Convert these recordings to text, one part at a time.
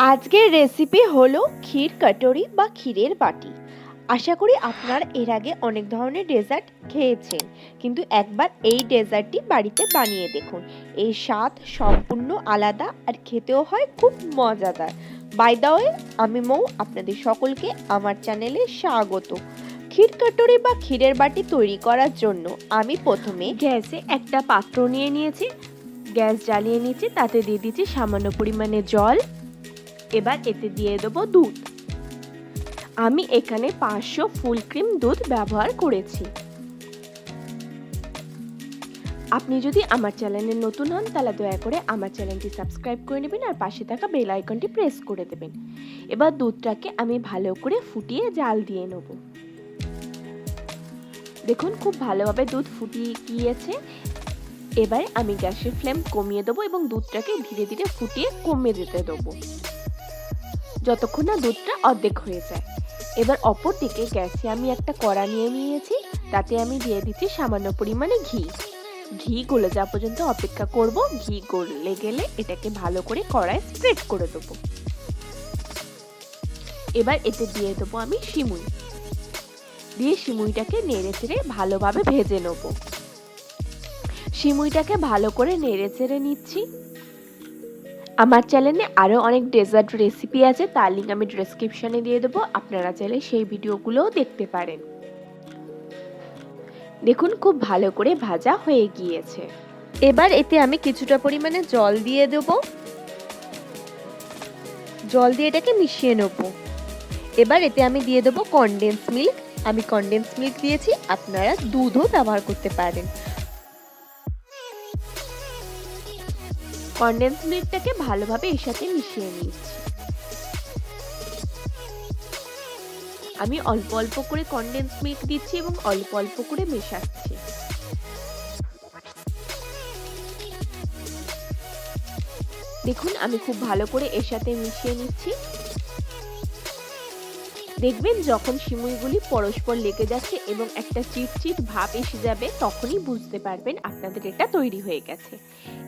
আজকের রেসিপি হলো ক্ষীর কাটোরি বা ক্ষীরের বাটি। আশা করি আপনারা এর আগে অনেক ধরনের ডেজার্ট খেয়েছেন, কিন্তু একবার এই ডেজার্টটি বাড়িতে বানিয়ে দেখুন। এর স্বাদ সম্পূর্ণ আলাদা আর খেতেও হয় খুব মজাদার। বাই দ্য ওয়ে, আমি মৌ, আপনাদের সকলকে আমার চ্যানেলে স্বাগত। ক্ষীর কাটোরি বা ক্ষীরের বাটি তৈরি করার জন্য আমি প্রথমে গ্যাসে একটা পাত্র নিয়ে নিয়েছি। গ্যাস জ্বালিয়ে নিয়েছি, তাতে দিয়ে দিচ্ছি সামান্য পরিমাণে জল। এবার এতে দিয়ে দেবো দুধ। আমি এখানে 500 ফুল ক্রিম দুধ ব্যবহার করেছি। আপনি যদি আমার চ্যানেলে নতুন হন তাহলে দয়া করে আমার চ্যানেলটি সাবস্ক্রাইব করে নেবেন আর পাশে থাকা বেল আইকনটি প্রেস করে দেবেন। এবার দুধটাকে আমি ভালো করে ফুটিয়ে জাল দিয়ে নেব। দেখুন খুব ভালোভাবে দুধ ফুটিয়ে গিয়েছে। এবারে আমি গ্যাসের ফ্লেম কমিয়ে দেবো এবং দুধটাকে ধীরে ধীরে ফুটিয়ে কমিয়ে যেতে দেবো যতক্ষণ না দুধটা অর্ধেক হয়ে যায়। এবার অপর দিকে গ্যাসে আমি একটা কড়া নিয়ে নিয়েছি, তাতে আমি দিয়ে দিচ্ছি সামান্য পরিমাণে ঘি। ঘি গলে যাওয়া পর্যন্ত অপেক্ষা করব। ঘি গলে গেলে এটাকে ভালো করে কড়ায় স্প্রেড করে দেবো। এবার এতে দিয়ে দেবো আমি সিমুই। দিয়ে সিমুইটাকে নেড়ে চেড়ে ভালোভাবে ভেজে নেব। সিমুইটাকে ভালো করে নেড়ে চেড়ে নিচ্ছি। আমার চ্যানেলে আরও অনেক ডেজার্ট রেসিপি আছে, তার লিঙ্ক আমি ডেসক্রিপশনে দিয়ে দেবো, আপনারা চাইলে সেই ভিডিওগুলোও দেখতে পারেন। দেখুন খুব ভালো করে ভাজা হয়ে গিয়েছে। এবার এতে আমি কিছুটা পরিমাণে জল দিয়ে দেব। জল দিয়ে এটাকে মিশিয়ে নেব। এবার এতে আমি দিয়ে দেবো কনডেন্স মিল্ক। আমি কনডেন্স মিল্ক দিয়েছি, আপনারা দুধও ব্যবহার করতে পারেন। কনডেন্স মিল্কটাকে ভালোভাবে এর সাথে মিশিয়ে নিচ্ছি। আমি অল্প অল্প করে কনডেন্স মিল্ক দিচ্ছি এবং অল্প অল্প করে মেশাচ্ছি। দেখুন আমি খুব ভালো করে এর সাথে মিশিয়ে নিচ্ছি। দেখবেন যখন সিমুইগুলি পরস্পর লেগে যাচ্ছে এবং একটা চিটচিট ভাব এসে যাবে, তখনই বুঝতে পারবেন আপনাদের এটা তৈরি হয়ে গেছে।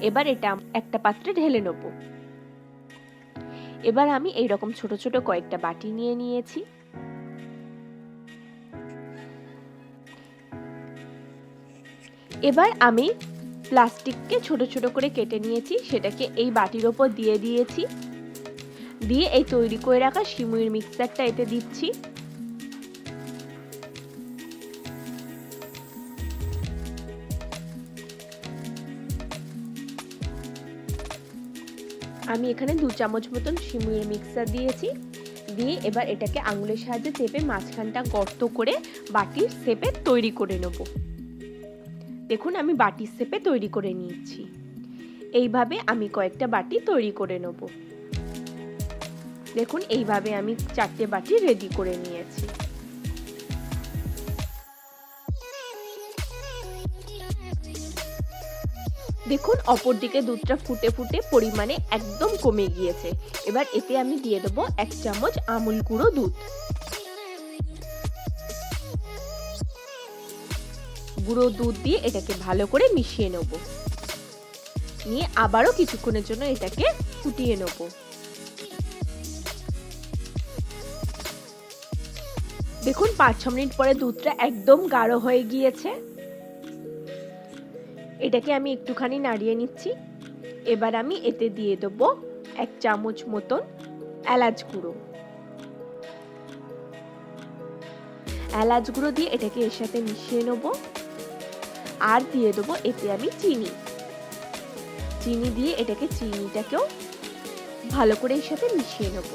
এবার এটা একটা পাত্রে ঢেলে নেব। এবার আমি এইরকম ছোট ছোট কয়েকটা বাটি নিয়ে নিয়েছি। এবার আমি প্লাস্টিককে ছোট ছোট করে কেটে নিয়েছি, সেটাকে এই বাটির ওপর দিয়ে দিয়েছি। দিয়ে এই তৈরি করে রাখা সিমুইয়ের মিক্সচারটা এতে দিচ্ছি। আমি এখানে 2 চামচ মতন সিমুইয়ের মিক্সচার দিয়েছি। দিয়ে এবার এটাকে আঙুলের সাহায্যে চেপে মাঝখানটা গর্ত করে বাটির শেপে তৈরি করে নেব। দেখুন আমি বাটির শেপে তৈরি করে নিয়েছি। এইভাবে আমি কয়েকটা বাটি তৈরি করে নেব। দেখুন এইভাবে আমি 4টে বাটি রেডি করে নিয়েছি। দেখুন অপর দিকে দুধটা ফুটে ফুটে পরিমাণে একদম কমে গিয়েছে। এবার এতে আমি দিয়ে দেবো 1 চামচ আমুল গুঁড়ো দুধ। গুঁড়ো দুধ দিয়ে এটাকে ভালো করে মিশিয়ে নেব। নিয়ে আবারও কিছুক্ষণের জন্য এটাকে ফুটিয়ে নেব। দেখুন 5-6 মিনিট পরে দুধটা একদম গাঢ় হয়ে গিয়েছে। এটাকে আমি একটুখানি নাড়িয়ে নিচ্ছি। এবার আমি এতে দিয়ে দেবো 1 চামচ মতন এলাচ গুঁড়ো। এলাচ গুঁড়ো দিয়ে এটাকে এর সাথে মিশিয়ে নেব। আর দিয়ে দেবো এতে আমি চিনি। চিনি দিয়ে এটাকে চিনিটাকেও ভালো করে এর সাথে মিশিয়ে নেব।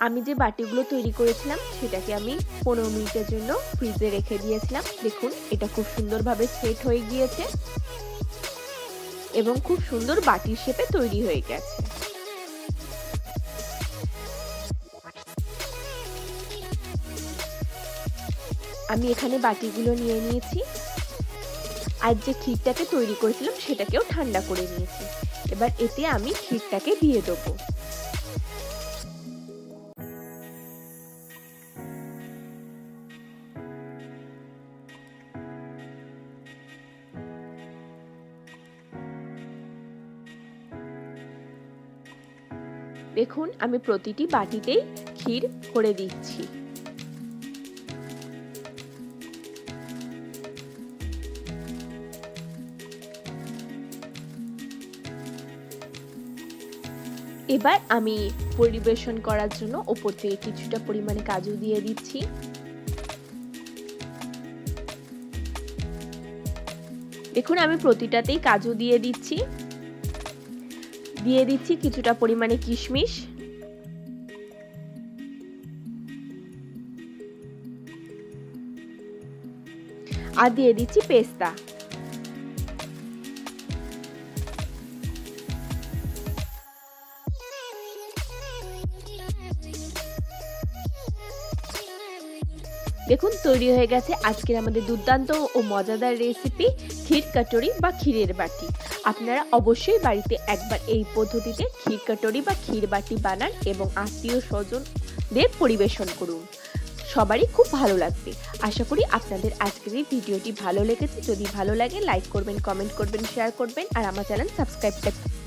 আমি যে বাটিগুলো তৈরি করেছিলাম সেটাকে আমি 15 মিনিটের জন্য ফ্রিজে রেখে দিয়েছিলাম। দেখুন এটা খুব সুন্দরভাবে সেট হয়ে গিয়েছে এবং খুব সুন্দর বাটির শেপে তৈরি হয়ে গেছে। আমি এখানে বাটিগুলো নিয়ে নিয়েছি। আর যে ক্ষীরটাকে তৈরি করেছিলাম সেটাকেও ঠান্ডা করে নিয়েছি। এবার এতে আমি ক্ষীরটাকে দিয়ে দেবো। দেখুন আমি প্রতিটি বাটিতেই ক্ষীর করে দিচ্ছি। এবার আমি পরিবেশন করার জন্য উপর থেকে কিছুটা পরিমাণে কাজু দিয়ে দিচ্ছি। দেখুন আমি প্রতিটাতেই কাজু দিয়ে দিচ্ছি। দিয়ে দিচ্ছি কিছুটা পরিমাণে কিশমিশ, আর দিয়ে দিচ্ছি পেস্তা। দেখুন তৈরি হয়ে গেছে আজকের আমাদের দুর্দান্ত ও মজাদার রেসিপি ক্ষীর কটরি বা ক্ষীরের বাটি। আপনারা অবশ্যই বাড়িতে একবার এই পদ্ধতিতে ক্ষীর কটরি বা ক্ষীর বাটি বানান এবং আত্মীয় স্বজনদের পরিবেশন করুন। সবারই খুব ভালো লাগবে। আশা করি আপনাদের আজকের এই ভিডিওটি ভালো লেগেছে। যদি ভালো লাগে লাইক করবেন, কমেন্ট করবেন, শেয়ার করবেন আর আমার চ্যানেল সাবস্ক্রাইব করবেন।